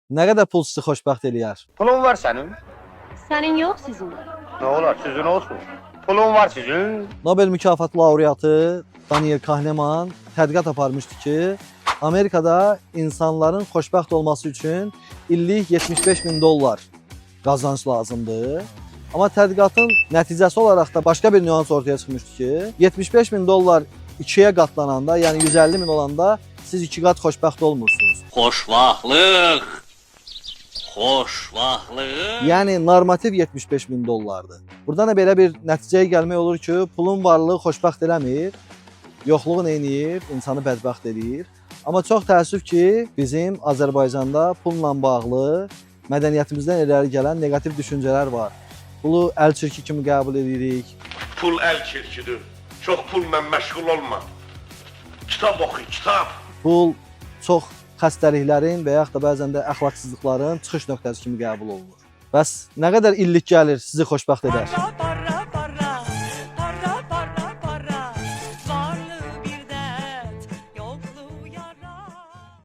Nə qədər pul sizi xoşbəxt eləyər? Pulun var senin. Senin yok sizin. Ne olar sizin olsun. Pulun var sizin. Nobel mükafatı laureatı Daniel Kahneman tədqiqat aparmışdı ki, Amerikada insanların xoşbəxt olması üçün illik $75.000 qazanc lazımdır. Amma tədqiqatın nəticəsi olaraq da başqa bir nüans ortaya çıxmışdı ki, $75.000 ikiyə qatlananda, yəni 150.000 olanda siz 2 qat xoşbəxt olmursunuz. Xoşvaxtlıq. Xoşvaxtlıq. Yəni normativ $75.000-dır. Buradan da belə bir nəticəyə gəlmək olur ki, pulun varlığı xoşbəxt eləmir, yoxluğu eləyir, insanı bədbəxt eləyir. Amma çox təəssüf ki, bizim Azərbaycanda pulla bağlı mədəniyyətimizdən irəli gələn neqativ düşüncələr var. Pulu əl çirki kimi qəbul edirik. Pul əl çirkidir. Çox pulla məşğul olma. Kitab oxu, kitab. Pul çox xəstəliklərin və yaxud da bəzən də əxlaqsızlıqların çıxış nöqtəsi kimi qəbul olunur. Bəs nə qədər illik gəlir sizi xoşbəxt edər?